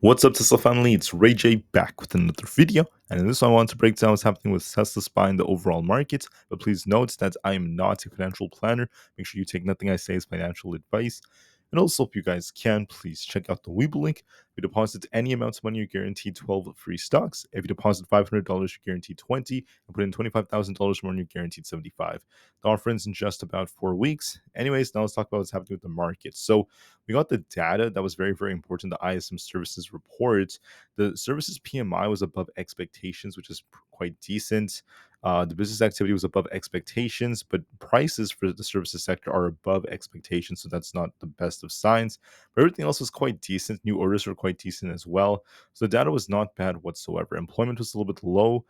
What's up, Tesla family? It's Ray J back with another video, and in this one I want to break down what's happening with Tesla's SPY in the overall market. But please note that I am not a financial planner. Make sure you take nothing I say as financial advice. And also, if you guys can, please check out the Weeble link. If you deposit any amount of money, you're guaranteed 12 free stocks. If you deposit $500, you're guaranteed 20, and put in $25,000 more, you're guaranteed 75. The offer ends in just about 4 weeks. Anyways, now let's talk about what's happening with the market. So we got the data that was very, very important. The ISM services report. The services PMI was above expectations, which is quite decent. The business activity was above expectations, but prices for the services sector are above expectations, so that's not the best of signs. But everything else was quite decent. New orders were quite decent as well. So the data was not bad whatsoever. Employment was a little bit low.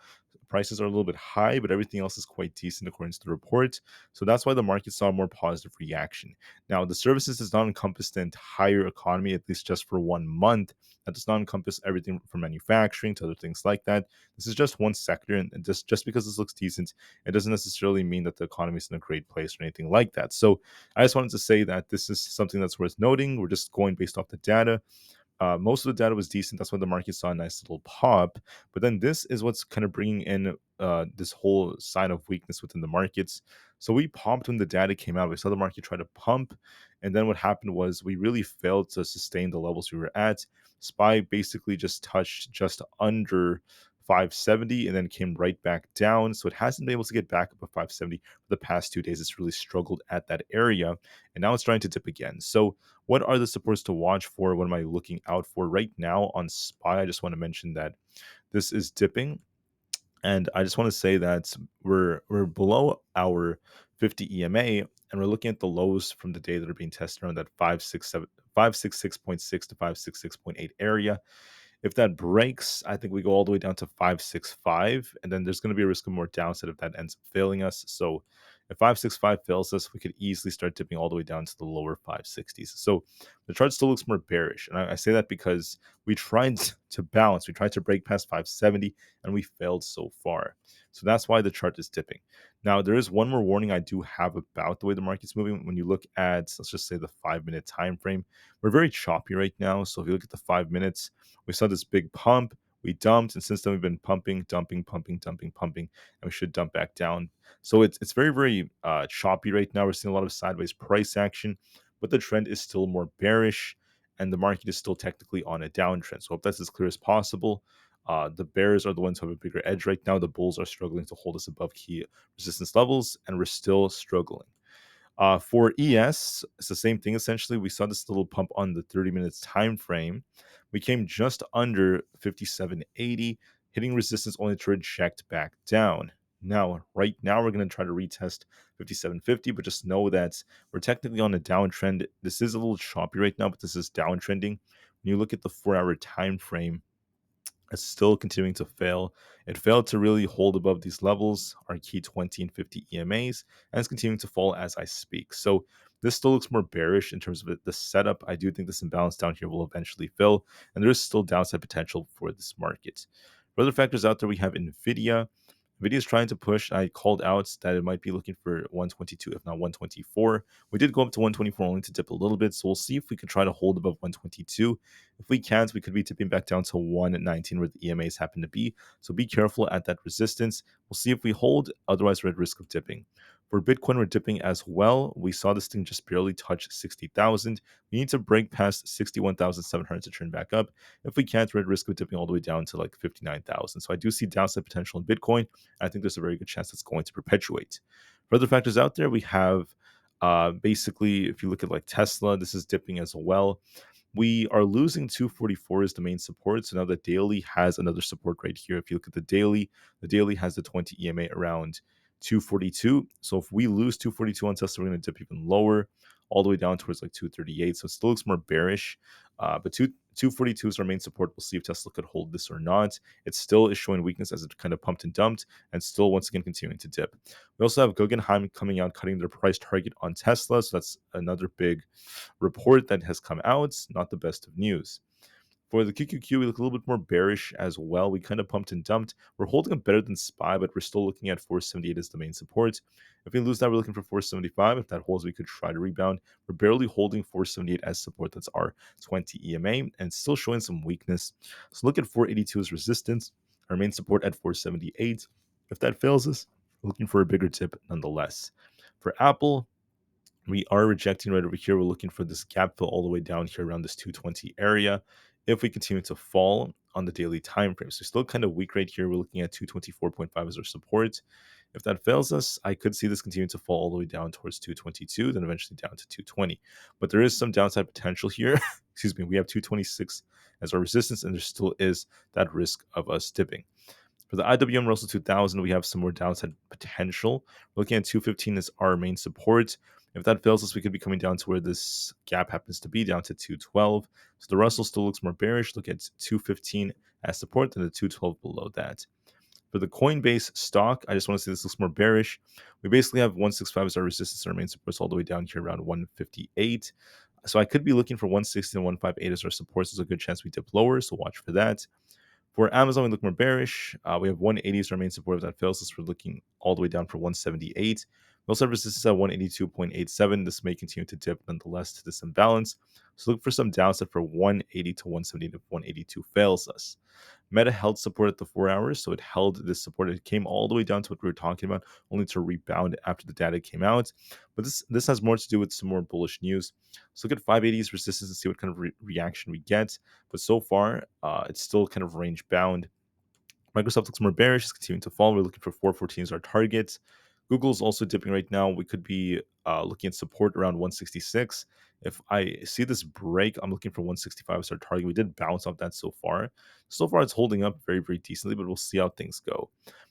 Prices are a little bit high, but everything else is quite decent according to the report. So that's why the market saw a more positive reaction. Now, the services does not encompass the entire economy, at least just for 1 month. That does not encompass everything from manufacturing to other things like that. This is just one sector, and just because this looks decent, it doesn't necessarily mean that the economy is in a great place or anything like that. So I just wanted to say that this is something that's worth noting. We're just going based off the data. Most of the data was decent. That's why the market saw a nice little pop. But then this is what's kind of bringing in this whole sign of weakness within the markets. So we pumped when the data came out. We saw the market try to pump. And then what happened was we really failed to sustain the levels we were at. SPY basically just touched just under 570 and then came right back down. So it hasn't been able to get back up to 570 for the past 2 days. It's really struggled at that area. And now it's trying to dip again. So what are the supports to watch for? What am I looking out for right now on SPY? I just want to mention that this is dipping, and I just want to say that we're below our 50 EMA, and we're looking at the lows from the day that are being tested around that 566.6 to 566.8 area. If that breaks, I think we go all the way down to 565, and then there's going to be a risk of more downside if that ends up failing us. So if 565 fails us, we could easily start dipping all the way down to the lower 560s. So the chart still looks more bearish. And I say that because we tried to bounce, we tried to break past 570, and we failed so far. So that's why the chart is dipping. Now, there is one more warning I do have about the way the market's moving. When you look at, let's just say, the 5-minute time frame, we're very choppy right now. So if you look at the 5 minutes, we saw this big pump, we dumped, and since then we've been pumping, dumping, pumping, dumping, pumping, and we should dump back down. So it's very, very choppy right now. We're seeing a lot of sideways price action, but the trend is still more bearish, and the market is still technically on a downtrend. So I hope that's as clear as possible. The bears are the ones who have a bigger edge right now. The bulls are struggling to hold us above key resistance levels, and we're still struggling. For ES, it's the same thing essentially. We saw this little pump on the 30 minutes time frame. We came just under 57.80, hitting resistance only to reject back down. Now, right now, we're going to try to retest 57.50, but just know that we're technically on a downtrend. This is a little choppy right now, but this is downtrending. When you look at the 4-hour time frame, it's still continuing to fail. It failed to really hold above these levels, our key 20 and 50 EMAs, and it's continuing to fall as I speak. So this still looks more bearish in terms of the setup. I do think this imbalance down here will eventually fill, and there is still downside potential for this market. For other factors out there, we have NVIDIA. NVIDIA is trying to push. I called out that it might be looking for 122, if not 124. We did go up to 124 only to dip a little bit, so we'll see if we can try to hold above 122. If we can't, we could be tipping back down to 119 where the EMAs happen to be. So be careful at that resistance. We'll see if we hold, otherwise we're at risk of dipping. For Bitcoin, we're dipping as well. We saw this thing just barely touch 60,000. We need to break past 61,700 to turn back up. If we can't, we're at risk of dipping all the way down to like 59,000. So I do see downside potential in Bitcoin. I think there's a very good chance it's going to perpetuate. For other factors out there, we have basically, if you look at like Tesla, this is dipping as well. We are losing 244 as the main support. So now the daily has another support right here. If you look at the daily has the 20 EMA around 242. So if we lose 242 on Tesla, we're going to dip even lower, all the way down towards like 238. So it still looks more bearish. But 242 is our main support. We'll see if Tesla could hold this or not. It still is showing weakness as it kind of pumped and dumped, and still once again continuing to dip. We also have Guggenheim coming out, cutting their price target on Tesla. So that's another big report that has come out. Not the best of news. For the QQQ, we look a little bit more bearish as well. We kind of pumped and dumped. We're holding up better than SPY, but we're still looking at 478 as the main support. If we lose that, we're looking for 475. If that holds, we could try to rebound. We're barely holding 478 as support. That's our 20 EMA, and still showing some weakness. So look at 482 as resistance. Our main support at 478. If that fails us, we're looking for a bigger tip nonetheless. For Aapl, we are rejecting right over here. We're looking for this gap fill all the way down here around this 220 area. If we continue to fall on the daily time frame, so still kind of weak right here. We're looking at 224.5 as our support. If that fails us, I could see this continue to fall all the way down towards 222, then eventually down to 220. But there is some downside potential here. Excuse me. We have 226 as our resistance, and there still is that risk of us dipping. For the IWM Russell 2000, we have some more downside potential. We're looking at 215 as our main support. If that fails us, we could be coming down to where this gap happens to be, down to 212. So the Russell still looks more bearish. Look at 215 as support and the 212 below that. For the Coinbase stock, I just want to say this looks more bearish. We basically have 165 as our resistance and our main support all the way down here around 158. So I could be looking for 160 and 158 as our supports. There's a good chance we dip lower, so watch for that. For Amazon, we look more bearish. We have 180 as our main support. If that fails us, we're looking all the way down for 178. We also have resistance at 182.87. This may continue to dip nonetheless to this imbalance. So look for some downside for 180 to 170 if 182 fails us. Meta held support at the 4 hours, so it held this support. It came all the way down to what we were talking about, only to rebound after the data came out. But this has more to do with some more bullish news. So look at 580's resistance and see what kind of reaction we get. But so far, it's still kind of range bound. Microsoft looks more bearish, it's continuing to fall. We're looking for 414 as our target. Google's also dipping right now. We could be looking at support around 166. If I see this break, I'm looking for 165 as our target. We did bounce off that so far. So far, it's holding up very, very decently, but we'll see how things go.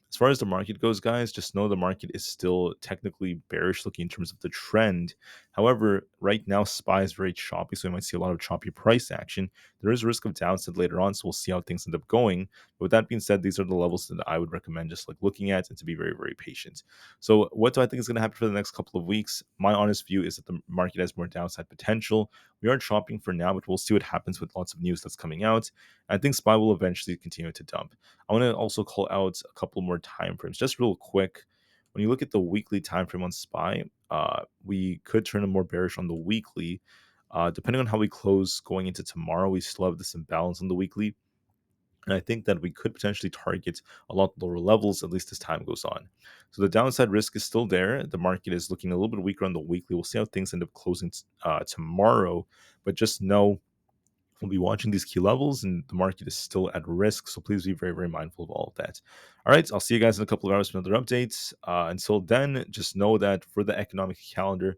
As far as the market goes, guys, just know the market is still technically bearish looking in terms of the trend. However, right now, SPY is very choppy, so we might see a lot of choppy price action. There is a risk of downside later on, so we'll see how things end up going. But with that being said, these are the levels that I would recommend just like looking at and to be very, very patient. So what do I think is going to happen for the next couple of weeks? My honest view is that the market has more downside potential. We are chopping for now, but we'll see what happens with lots of news that's coming out. I think SPY will eventually continue to dump. I want to also call out a couple more time frames, just real quick. When you look at the weekly time frame on SPY, we could turn more bearish on the weekly. Depending on how we close going into tomorrow, we still have this imbalance on the weekly. And I think that we could potentially target a lot lower levels, at least as time goes on. So the downside risk is still there. The market is looking a little bit weaker on the weekly. We'll see how things end up closing tomorrow. But just know we'll be watching these key levels and the market is still at risk. So please be very, very mindful of all of that. All right. I'll see you guys in a couple of hours for another update. Until then, just know that for the economic calendar,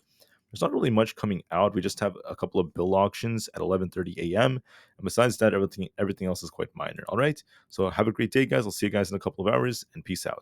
there's not really much coming out. We just have a couple of bill auctions at 11:30 a.m. And besides that, everything else is quite minor. All right. So have a great day, guys. I'll see you guys in a couple of hours and peace out.